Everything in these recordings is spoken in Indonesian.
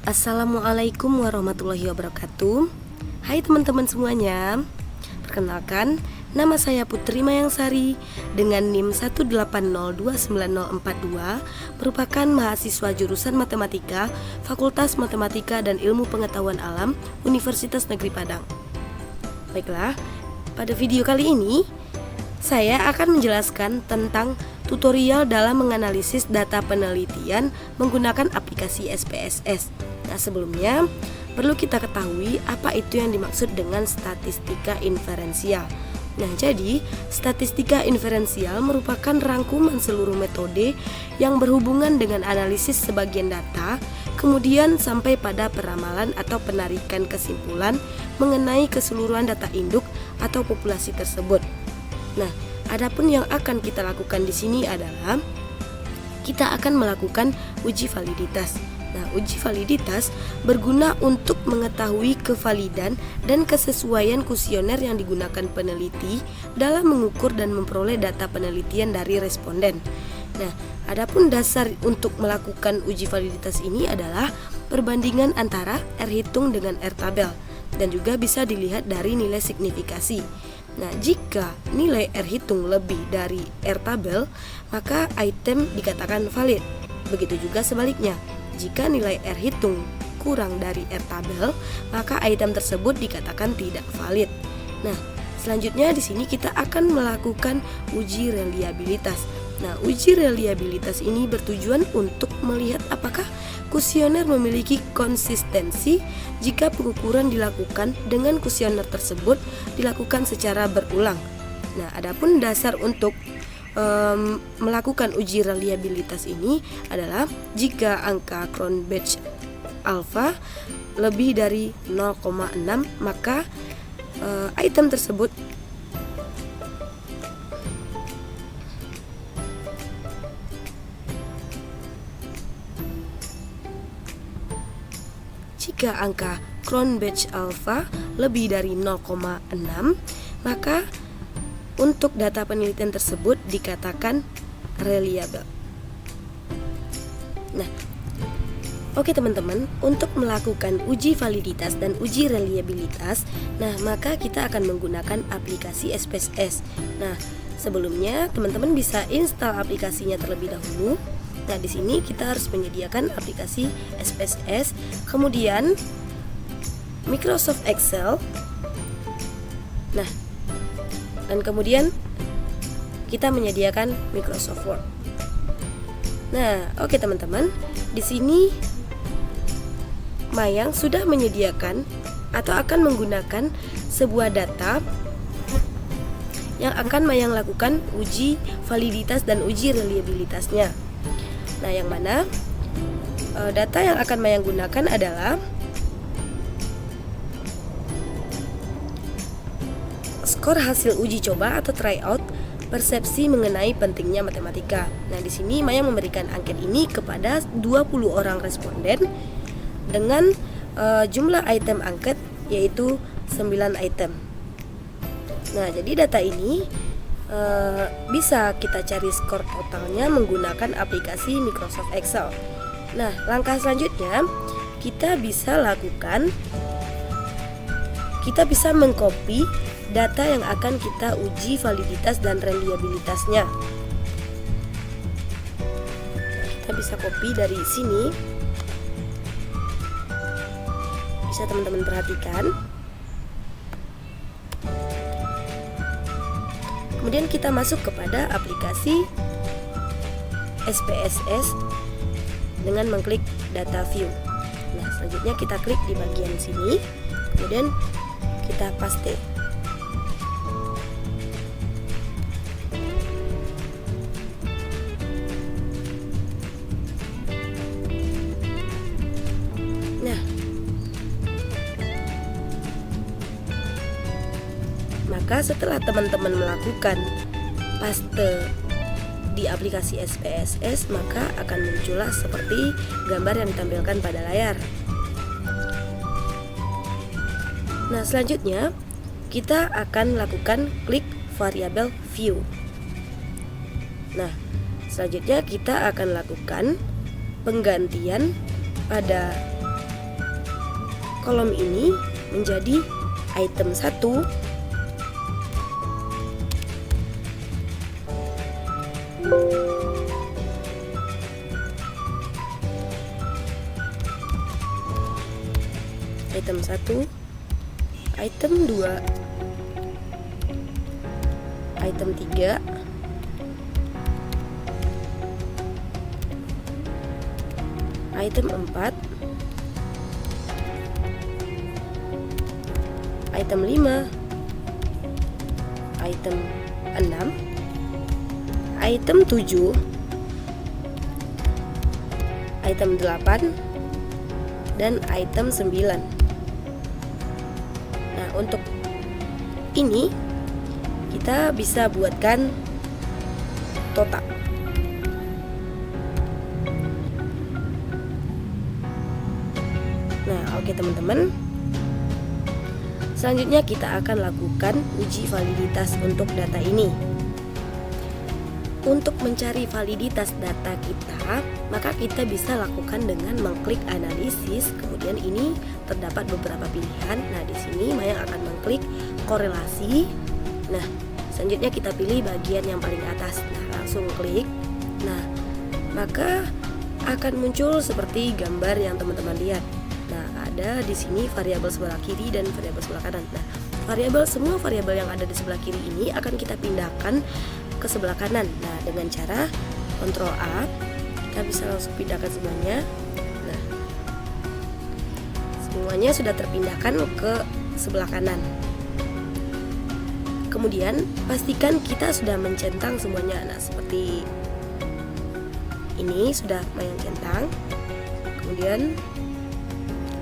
Assalamualaikum warahmatullahi wabarakatuh. Hai teman-teman semuanya. Perkenalkan, nama saya Putri Mayangsari dengan NIM 180290042, merupakan mahasiswa jurusan Matematika, Fakultas Matematika dan Ilmu Pengetahuan Alam, Universitas Negeri Padang. Baiklah, pada video kali ini saya akan menjelaskan tentang tutorial dalam menganalisis data penelitian menggunakan aplikasi SPSS. Nah, sebelumnya perlu kita ketahui apa itu yang dimaksud dengan statistika inferensial. Nah, jadi statistika inferensial merupakan rangkuman seluruh metode yang berhubungan dengan analisis sebagian data, kemudian sampai pada peramalan atau penarikan kesimpulan mengenai keseluruhan data induk atau populasi tersebut. Nah, adapun yang akan kita lakukan di sini adalah kita akan melakukan uji validitas. Nah, uji validitas berguna untuk mengetahui kevalidan dan kesesuaian kuesioner yang digunakan peneliti dalam mengukur dan memperoleh data penelitian dari responden. Nah, adapun dasar untuk melakukan uji validitas ini adalah perbandingan antara R hitung dengan R tabel dan juga bisa dilihat dari nilai signifikasi. Nah, jika nilai R hitung lebih dari R tabel, maka item dikatakan valid. Begitu juga sebaliknya. Jika nilai R hitung kurang dari R tabel, maka item tersebut dikatakan tidak valid. Nah, selanjutnya di sini kita akan melakukan uji reliabilitas. Nah, uji reliabilitas ini bertujuan untuk melihat apakah kuesioner memiliki konsistensi jika pengukuran dilakukan dengan kuesioner tersebut dilakukan secara berulang. Nah, adapun dasar untuk melakukan uji reliabilitas ini adalah jika angka Cronbach alpha lebih dari 0,6, maka item tersebut jika angka Cronbach alpha lebih dari 0,6, maka untuk data penelitian tersebut dikatakan reliable. Nah, oke teman-teman, untuk melakukan uji validitas dan uji reliabilitas, nah maka kita akan menggunakan aplikasi SPSS. Nah, sebelumnya teman-teman bisa install aplikasinya terlebih dahulu. Nah, di sini kita harus menyediakan aplikasi SPSS, kemudian Microsoft Excel. Nah, dan kemudian kita menyediakan Microsoft Word. Nah, oke teman-teman, di sini Mayang sudah menyediakan atau akan menggunakan sebuah data yang akan Mayang lakukan uji validitas dan uji reliabilitasnya. Nah, yang mana data yang akan Mayang gunakan adalah skor hasil uji coba atau tryout persepsi mengenai pentingnya matematika. Nah, di sini Mayang memberikan angket ini kepada 20 orang responden dengan jumlah item angket yaitu 9 item. Nah, jadi data ini bisa kita cari skor totalnya menggunakan aplikasi Microsoft Excel. Nah, langkah selanjutnya kita bisa mengcopy data yang akan kita uji validitas dan reliabilitasnya. Kita bisa copy dari sini. Bisa teman-teman perhatikan. Kemudian kita masuk kepada aplikasi SPSS dengan mengklik data view. Nah, selanjutnya kita klik di bagian sini. Kemudian kita paste. Maka setelah teman-teman melakukan paste di aplikasi SPSS, maka akan muncullah seperti gambar yang ditampilkan pada layar. Nah, selanjutnya kita akan lakukan klik variabel view. Nah, selanjutnya kita akan lakukan penggantian pada kolom ini menjadi item 1, item 1, item 2, item 3, item 4, item 5, item 6, item 7, item 8, dan item 9. Nah, untuk ini kita bisa buatkan total. Nah, oke teman-teman. Selanjutnya kita akan lakukan uji validitas untuk data ini. Untuk mencari validitas data kita, maka kita bisa lakukan dengan mengklik analisis. Kemudian ini terdapat beberapa pilihan. Nah, di sini Maya akan mengklik korelasi. Nah, selanjutnya kita pilih bagian yang paling atas. Nah, langsung klik. Nah, maka akan muncul seperti gambar yang teman-teman lihat. Nah, ada di sini variabel sebelah kiri dan variabel sebelah kanan. Nah, semua variabel yang ada di sebelah kiri ini akan kita pindahkan ke sebelah kanan. Nah, dengan cara Ctrl A, kita bisa langsung pindahkan semuanya. Nah, semuanya sudah terpindahkan ke sebelah kanan. Kemudian pastikan kita sudah mencentang semuanya. Nah, seperti ini sudah Maya centang. Kemudian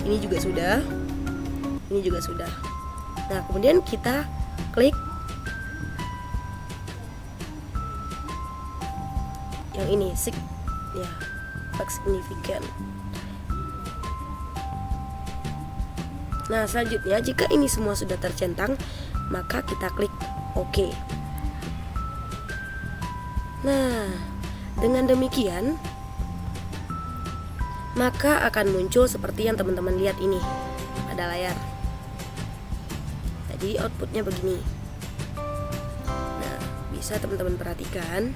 ini juga sudah. Ini juga sudah. Nah, kemudian kita klik yang ini, significant. Nah, selanjutnya jika ini semua sudah tercentang, maka kita klik OK. Nah, dengan demikian maka akan muncul seperti yang teman-teman lihat ini pada layar. Jadi outputnya begini. Nah, bisa teman-teman perhatikan.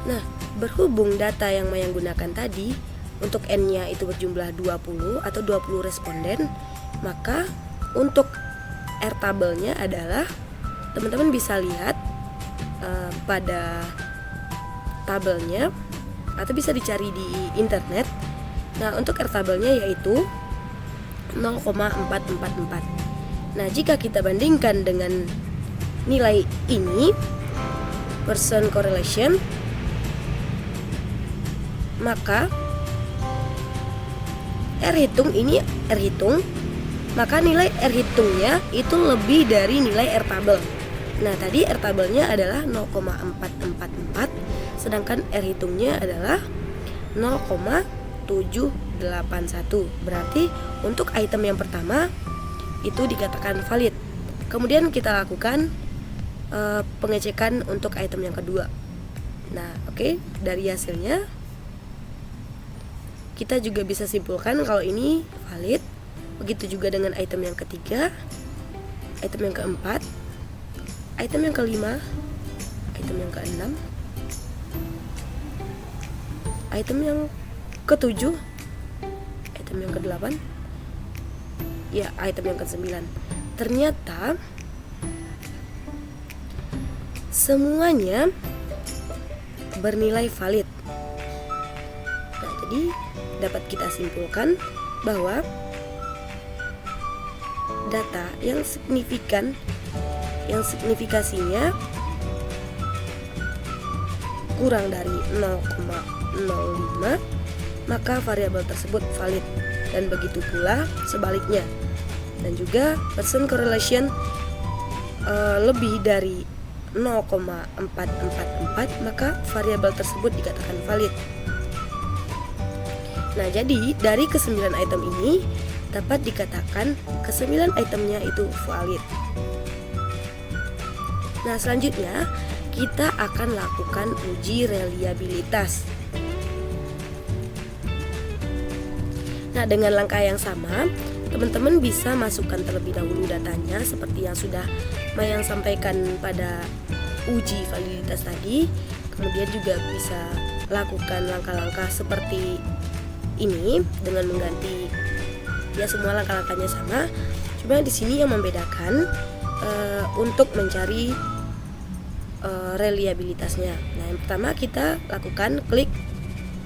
Nah, berhubung data yang Maya gunakan tadi untuk N-nya itu berjumlah 20 atau 20 responden, maka untuk R tabelnya adalah, teman-teman bisa lihat pada tabelnya atau bisa dicari di internet. Nah, untuk R tabelnya yaitu 0,444. Nah, jika kita bandingkan dengan nilai ini, Pearson correlation, maka R hitung, maka nilai R hitungnya itu lebih dari nilai R tabel. Nah, tadi R tabelnya adalah 0,444, sedangkan R hitungnya adalah 0,781. Berarti untuk item yang pertama itu dikatakan valid. Kemudian kita lakukan pengecekan untuk item yang kedua. Nah, oke, dari hasilnya kita juga bisa simpulkan kalau ini valid. Begitu juga dengan item yang ketiga, item yang keempat, item yang kelima, item yang keenam, item yang ketujuh, item yang kedelapan, ya item yang kesembilan. Ternyata semuanya bernilai valid. Nah, jadi dapat kita simpulkan bahwa data yang signifikan, yang signifikasinya kurang dari 0,05, maka variabel tersebut valid. Dan begitu pula sebaliknya. Dan juga Pearson correlation lebih dari 0,444, maka variabel tersebut dikatakan valid. Nah, jadi dari ke-9 item ini dapat dikatakan ke-9 itemnya itu valid. Nah, selanjutnya kita akan lakukan uji reliabilitas. Nah, dengan langkah yang sama, teman-teman bisa masukkan terlebih dahulu datanya seperti yang sudah Mayang sampaikan pada uji validitas tadi. Kemudian juga bisa lakukan langkah-langkah seperti ini dengan mengganti, ya semua langkah-langkahnya sama. Cuma di sini yang membedakan untuk mencari reliabilitasnya. Nah, yang pertama kita lakukan klik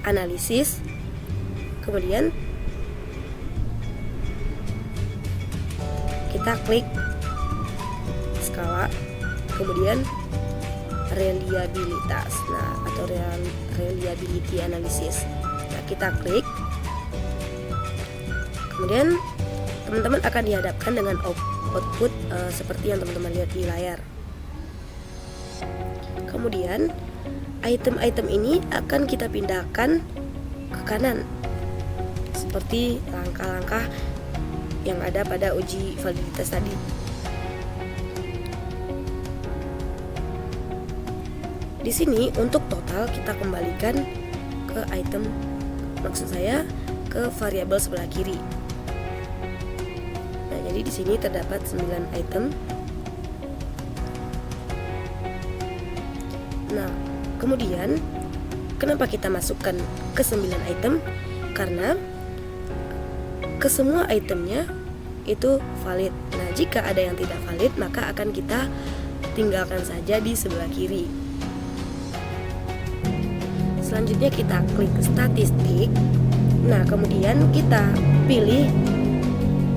analisis, kemudian kita klik skala, kemudian reliabilitas, nah atau reliability analysis. Nah, kita klik, kemudian teman-teman akan dihadapkan dengan output seperti yang teman-teman lihat di layar. Kemudian item-item ini akan kita pindahkan ke kanan seperti langkah-langkah yang ada pada uji validitas tadi. Di sini untuk total kita kembalikan ke item, maksud saya ke variabel sebelah kiri. Nah, jadi di sini terdapat 9 item. Nah, kemudian kenapa kita masukkan ke 9 item? Karena ke semua itemnya itu valid. Nah, jika ada yang tidak valid, maka akan kita tinggalkan saja di sebelah kiri. Selanjutnya kita klik statistik. Nah, kemudian kita pilih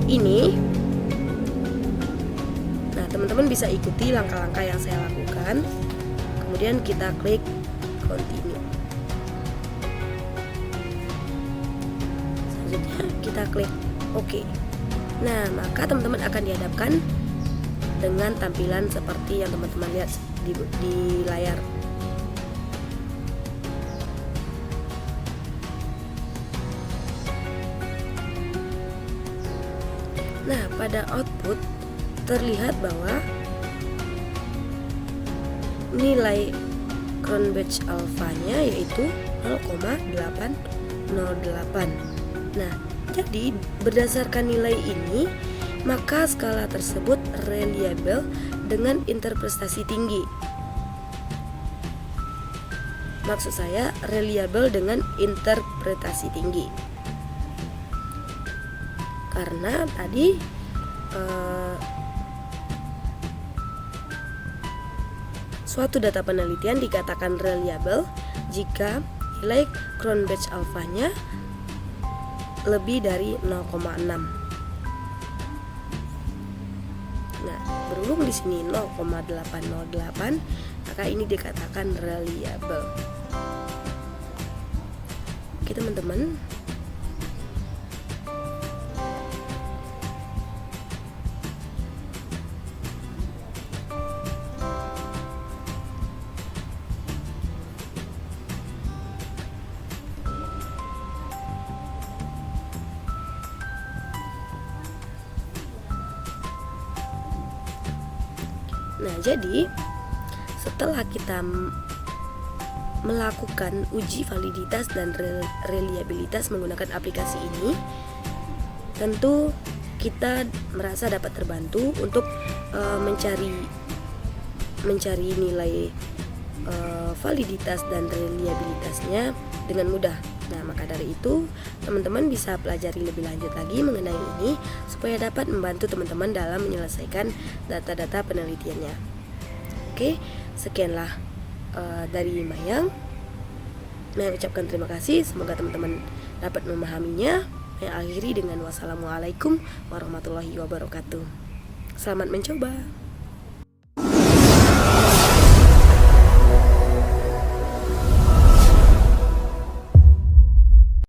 ini. Nah, teman-teman bisa ikuti langkah-langkah yang saya lakukan. Kemudian kita klik continue. Selanjutnya kita klik OK. Nah, maka teman-teman akan dihadapkan dengan tampilan seperti yang teman-teman lihat di layar. Nah, pada output terlihat bahwa nilai Cronbach alpha-nya yaitu 0,808. Nah, jadi berdasarkan nilai ini, maka skala tersebut reliable dengan interpretasi tinggi. Maksud saya reliable dengan interpretasi tinggi. Karena tadi suatu data penelitian dikatakan reliable jika nilai Cronbach alpha-nya lebih dari 0,6. Nah, berhubung di sini 0,808, maka ini dikatakan reliable. Oke, teman-teman. Nah, jadi setelah kita melakukan uji validitas dan reliabilitas menggunakan aplikasi ini, tentu kita merasa dapat terbantu untuk mencari nilai validitas dan reliabilitasnya dengan mudah. Nah, maka dari itu teman-teman bisa pelajari lebih lanjut lagi mengenai ini supaya dapat membantu teman-teman dalam menyelesaikan data-data penelitiannya. Oke, sekianlah dari Mayang. Mayang ucapkan terima kasih. Semoga teman-teman dapat memahaminya. Mayang akhiri dengan wassalamualaikum warahmatullahi wabarakatuh. Selamat mencoba.